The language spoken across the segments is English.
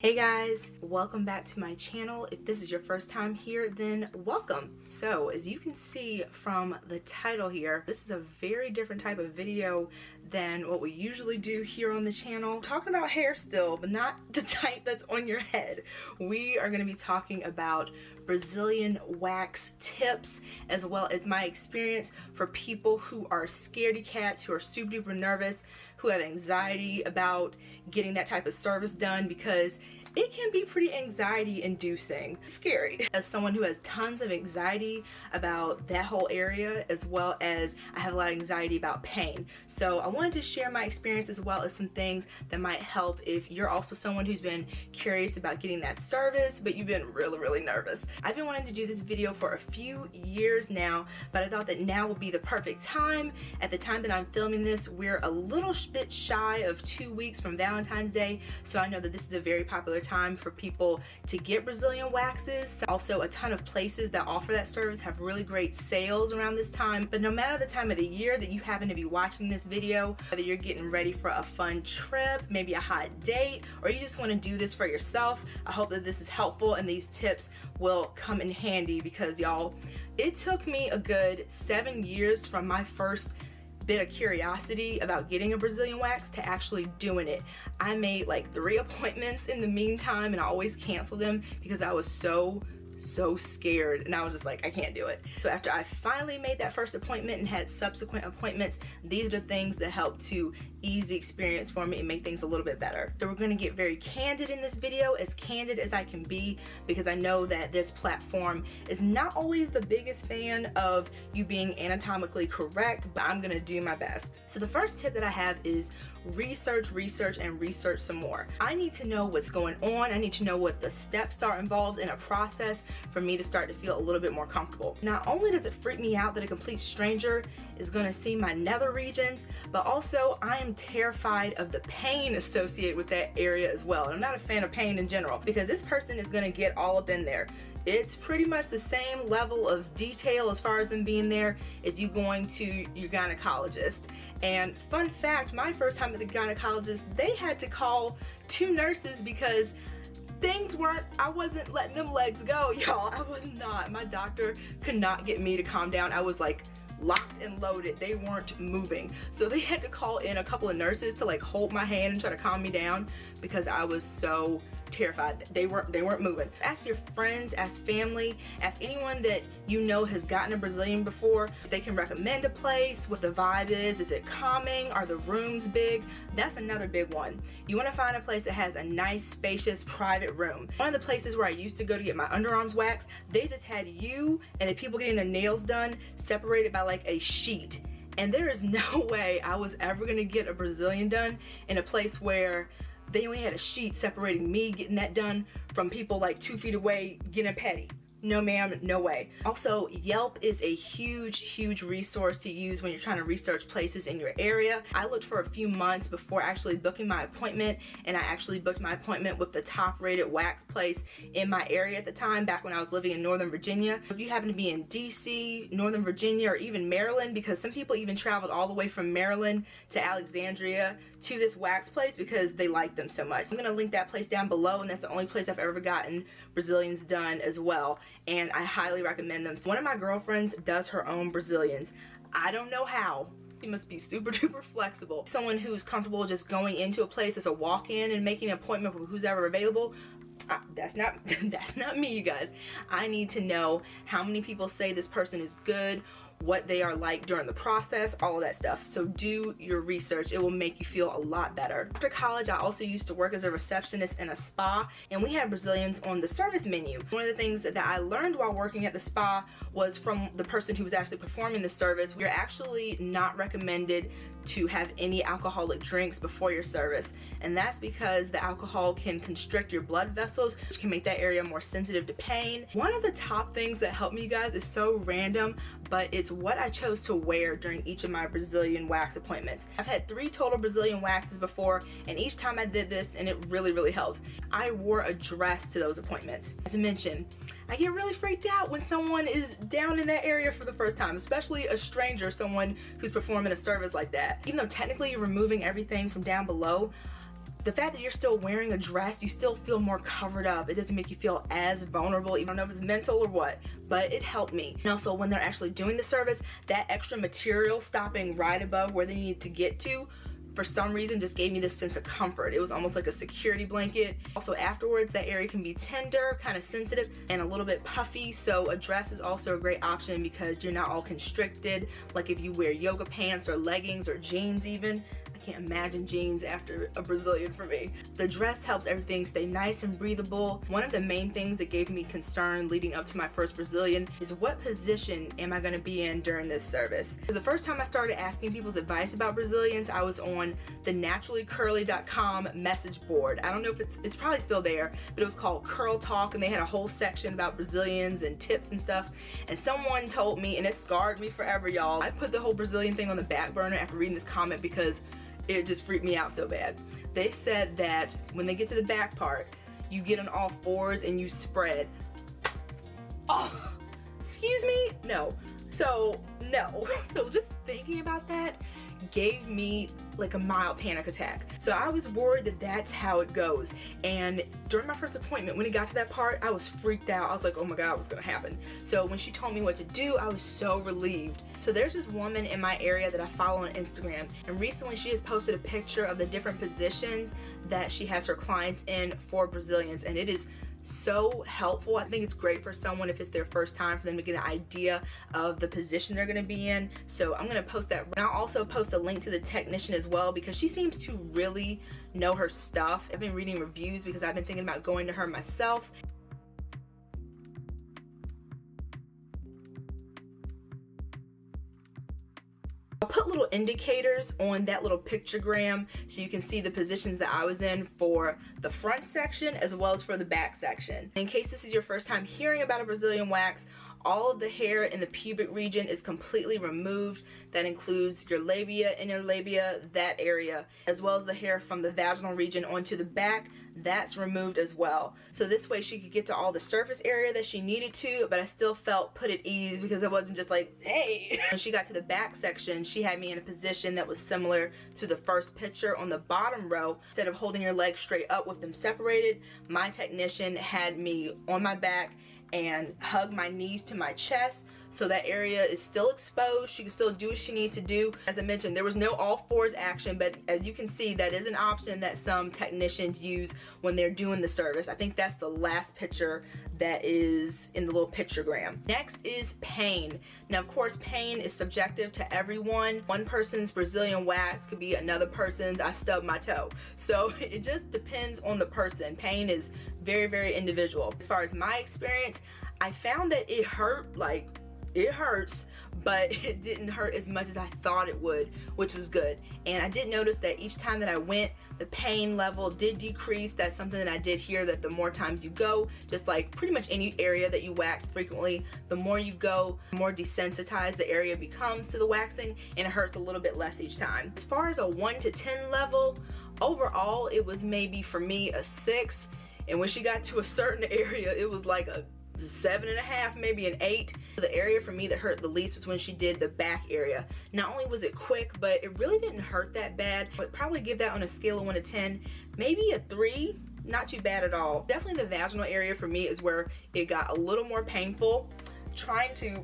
Hey guys, welcome back to my channel. If this is your first time here, then welcome. So as you can see from the title here, this is a very different type of video than what we usually do here on the channel. Talking about hair still, but not the type that's on your head. We are going to be talking about Brazilian wax tips, as well as my experience for people who are scaredy cats, who are super duper nervous, who have anxiety about getting that type of service done, because it can be pretty anxiety inducing. Scary. As someone who has tons of anxiety about that whole area, as well as I have a lot of anxiety about pain. So I wanted to share my experience, as well as some things that might help if you're also someone who's been curious about getting that service, but you've been really nervous. I've been wanting to do this video for a few years now, but I thought that now would be the perfect time. At the time that I'm filming this, we're a little bit shy of 2 weeks from Valentine's Day, so I know that this is a very popular time for people to get Brazilian waxes. Also, a ton of places that offer that service have really great sales around this time. But no matter the time of the year that you happen to be watching this video, whether you're getting ready for a fun trip, maybe a hot date, or you just want to do this for yourself, I hope that this is helpful and these tips will come in handy, because y'all, it took me a good 7 years from my first bit of curiosity about getting a Brazilian wax to actually doing it. I made like 3 appointments in the meantime, and I always canceled them because I was so scared, and I was just like, I can't do it. So after I finally made that first appointment and had subsequent appointments, these are the things that help to ease the experience for me and make things a little bit better. So we're going to get very candid in this video, as candid as I can be, because I know that this platform is not always the biggest fan of you being anatomically correct, but I'm going to do my best. So the first tip that I have is research some more. I need to know what's going on. I need to know what the steps are involved in a process for me to start to feel a little bit more comfortable. Not only does it freak me out that a complete stranger is going to see my nether regions, but also I am terrified of the pain associated with that area as well. And I'm not a fan of pain in general, because this person is going to get all up in there. It's pretty much the same level of detail as far as them being there as you going to your gynecologist. And fun fact, my first time at the gynecologist, they had to call 2 nurses because things weren't, I wasn't letting them legs go, y'all. I was not. My doctor could not get me to calm down. I was like locked and loaded. They weren't moving. So they had to call in a couple of nurses to like hold my hand and try to calm me down, because I was so terrified. They weren't moving. Ask your friends, ask family, ask anyone that you know has gotten a Brazilian before. They can recommend a place, what the vibe is it calming, are the rooms big? That's another big one. You want to find a place that has a nice, spacious, private room. One of the places where I used to go to get my underarms waxed, they just had you and the people getting their nails done separated by like a sheet. And there is no way I was ever gonna get a Brazilian done in a place where they only had a sheet separating me getting that done from people like 2 feet away getting petty. No ma'am, no way. Also, Yelp is a huge resource to use when you're trying to research places in your area. I looked for a few months before actually booking my appointment, and I actually booked my appointment with the top rated wax place in my area at the time, back when I was living in Northern Virginia. If you happen to be in DC, Northern Virginia, or even Maryland, because some people even traveled all the way from Maryland to Alexandria to this wax place because they like them so much. I'm gonna link that place down below, and that's the only place I've ever gotten Brazilians done as well, and I highly recommend them. One of my girlfriends does her own Brazilians. I don't know how. She must be super duper flexible. Someone who's comfortable just going into a place as a walk-in and making an appointment with who's ever available. That's not me, you guys. I need to know how many people say this person is good, what they are like during the process, all of that stuff. So do your research. It will make you feel a lot better. After college, I also used to work as a receptionist in a spa, and we had Brazilians on the service menu. One of the things that I learned while working at the spa was from the person who was actually performing the service, you're actually not recommended to have any alcoholic drinks before your service. And that's because the alcohol can constrict your blood vessels, which can make that area more sensitive to pain. One of the top things that helped me, you guys, is so random, but it's what I chose to wear during each of my Brazilian wax appointments. I've had 3 total Brazilian waxes before, and each time I did this, and it really helped. I wore a dress to those appointments. As I mentioned, I get really freaked out when someone is down in that area for the first time, especially a stranger, someone who's performing a service like that. Even though technically you're removing everything from down below, the fact that you're still wearing a dress, you still feel more covered up. It doesn't make you feel as vulnerable. I don't know if it's mental or what, but it helped me. And also when they're actually doing the service, that extra material stopping right above where they need to get to, for some reason just gave me this sense of comfort. It was almost like a security blanket. Also afterwards, that area can be tender, kind of sensitive, and a little bit puffy, so a dress is also a great option because you're not all constricted, like if you wear yoga pants or leggings or jeans even. I can't imagine jeans after a Brazilian for me. The dress helps everything stay nice and breathable. One of the main things that gave me concern leading up to my first Brazilian is what position am I gonna be in during this service? Because the first time I started asking people's advice about Brazilians, I was on the naturallycurly.com message board. I don't know if it's probably still there, but it was called Curl Talk, and they had a whole section about Brazilians and tips and stuff. And someone told me, and it scarred me forever, y'all. I put the whole Brazilian thing on the back burner after reading this comment because it just freaked me out so bad. They said that when they get to the back part, you get on all fours and you spread. Oh, excuse me? No. So, no. So just thinking about that gave me like a mild panic attack. So I was worried that that's how it goes. And during my first appointment, when it got to that part, I was freaked out. I was like, oh my God, what's gonna happen? So when she told me what to do, I was so relieved. So there's this woman in my area that I follow on Instagram, and recently she has posted a picture of the different positions that she has her clients in for Brazilians, and it is so helpful. I think it's great for someone if it's their first time, for them to get an idea of the position they're going to be in. So I'm going to post that. And I'll also post a link to the technician as well, because she seems to really know her stuff. I've been reading reviews because I've been thinking about going to her myself. I'll put little indicators on that little pictogram so you can see the positions that I was in for the front section as well as for the back section. In case this is your first time hearing about a Brazilian wax, all of the hair in the pubic region is completely removed. That includes your labia, inner labia, that area, as well as the hair from the vaginal region onto the back. That's removed as well. So this way she could get to all the surface area that she needed to, but I still felt put at ease because it wasn't just like, hey. When she got to the back section, she had me in a position that was similar to the first picture on the bottom row. Instead of holding your legs straight up with them separated, my technician had me on my back and hug my knees to my chest, so that area is still exposed. She can still do what she needs to do. As I mentioned, there was no all fours action, but as you can see, that is an option that some technicians use when they're doing the service. I think that's the last picture that is in the little pictogram. Next is pain. Now, of course, pain is subjective to everyone. One person's Brazilian wax could be another person's I stubbed my toe. So it just depends on the person. Pain is very, very individual. As far as my experience, I found that it hurt, like, it hurts, but it didn't hurt as much as I thought it would, which was good. And I did notice that each time that I went, the pain level did decrease. That's something that I did hear, that the more times you go, just like pretty much any area that you wax frequently, the more you go, the more desensitized the area becomes to the waxing, and it hurts a little bit less each time. As far as a 1 to 10 level, overall it was maybe for me a 6, and when she got to a certain area, it was like a 7.5, maybe an 8. The area for me that hurt the least was when she did the back area. Not only was it quick, but it really didn't hurt that bad. I would probably give that on a scale of 1 to 10, maybe a 3. Not too bad at all. Definitely the vaginal area for me is where it got a little more painful. Trying to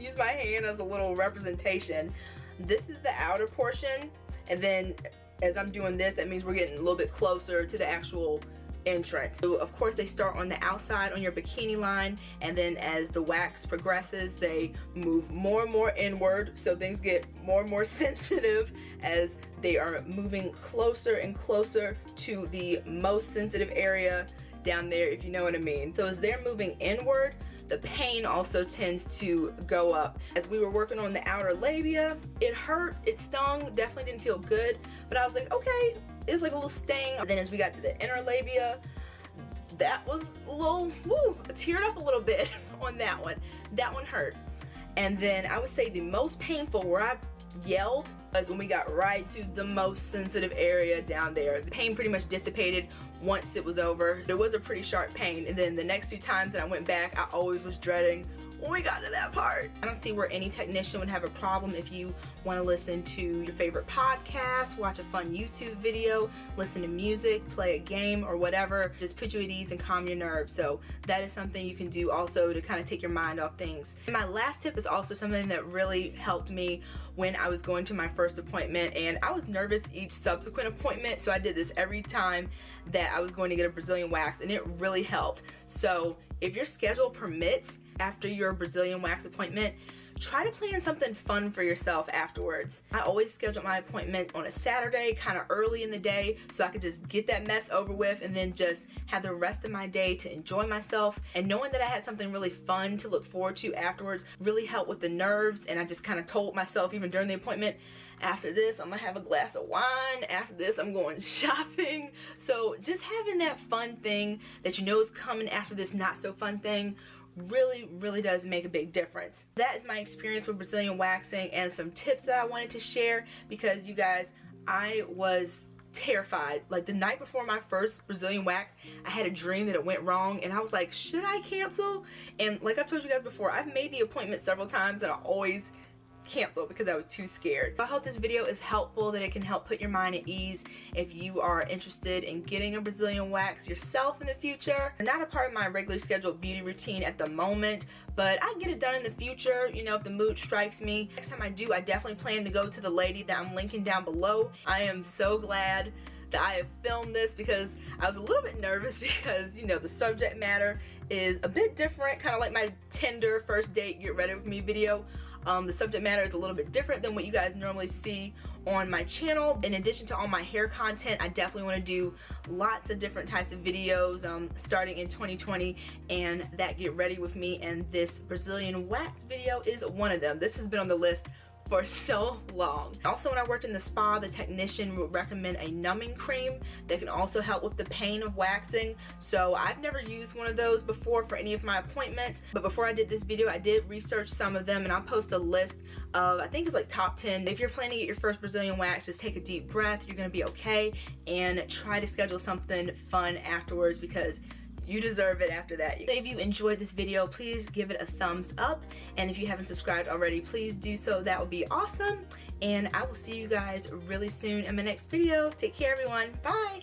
use my hand as a little representation. This is the outer portion, and then as I'm doing this, that means we're getting a little bit closer to the actual entrance. So of course they start on the outside on your bikini line, and then as the wax progresses, they move more and more inward, so things get more and more sensitive as they are moving closer and closer to the most sensitive area down there, if you know what I mean. So as they're moving inward, the pain also tends to go up. As we were working on the outer labia, it hurt, it stung, definitely didn't feel good, but I was like, okay, it's like a little sting. And then as we got to the inner labia, that was a little, woo, I teared up a little bit on that one. That one hurt. And then I would say the most painful, where I yelled, was when we got right to the most sensitive area down there. The pain pretty much dissipated once it was over. It was a pretty sharp pain, and then the next 2 times that I went back, I always was dreading when we got to that part. I don't see where any technician would have a problem if you want to listen to your favorite podcast, watch a fun YouTube video, listen to music, play a game, or whatever. Just put you at ease and calm your nerves. So that is something you can do also to kind of take your mind off things. And my last tip is also something that really helped me when I was going to my first appointment, and I was nervous each subsequent appointment, so I did this every time that I was going to get a Brazilian wax, and it really helped. So if your schedule permits, after your Brazilian wax appointment, try to plan something fun for yourself afterwards. I always schedule my appointment on a Saturday, kind of early in the day, so I could just get that mess over with and then just have the rest of my day to enjoy myself. And knowing that I had something really fun to look forward to afterwards really helped with the nerves. And I just kind of told myself, even during the appointment, after this, I'm gonna have a glass of wine. After this, I'm going shopping. So just having that fun thing that you know is coming after this not so fun thing really does make a big difference. That is my experience with Brazilian waxing and some tips that I wanted to share, because you guys, I was terrified. Like the night before my first Brazilian wax, I had a dream that it went wrong, and I was like, should I cancel? And like I've told you guys before, I've made the appointment several times and I always cancel because I was too scared. I hope this video is helpful, that it can help put your mind at ease if you are interested in getting a Brazilian wax yourself in the future. They're not a part of my regularly scheduled beauty routine at the moment, but I can get it done in the future, you know, if the mood strikes me. Next time I do, I definitely plan to go to the lady that I'm linking down below. I am so glad that I have filmed this because I was a little bit nervous because, you know, the subject matter is a bit different, kind of like my Tinder first date get ready with me video. The subject matter is a little bit different than what you guys normally see on my channel. In addition to all my hair content, I definitely want to do lots of different types of videos starting in 2020, and that get ready with me, and this Brazilian wax video is one of them. This has been on the list for so long. Also, when I worked in the spa, the technician would recommend a numbing cream that can also help with the pain of waxing. So I've never used one of those before for any of my appointments, but before I did this video, I did research some of them, and I'll post a list of, I think it's like top 10. If you're planning to get your first Brazilian wax, just take a deep breath, you're gonna be okay, and try to schedule something fun afterwards, because you deserve it after that. So if you enjoyed this video, please give it a thumbs up, and if you haven't subscribed already, please do so. That would be awesome, and I will see you guys really soon in my next video. Take care, everyone. Bye.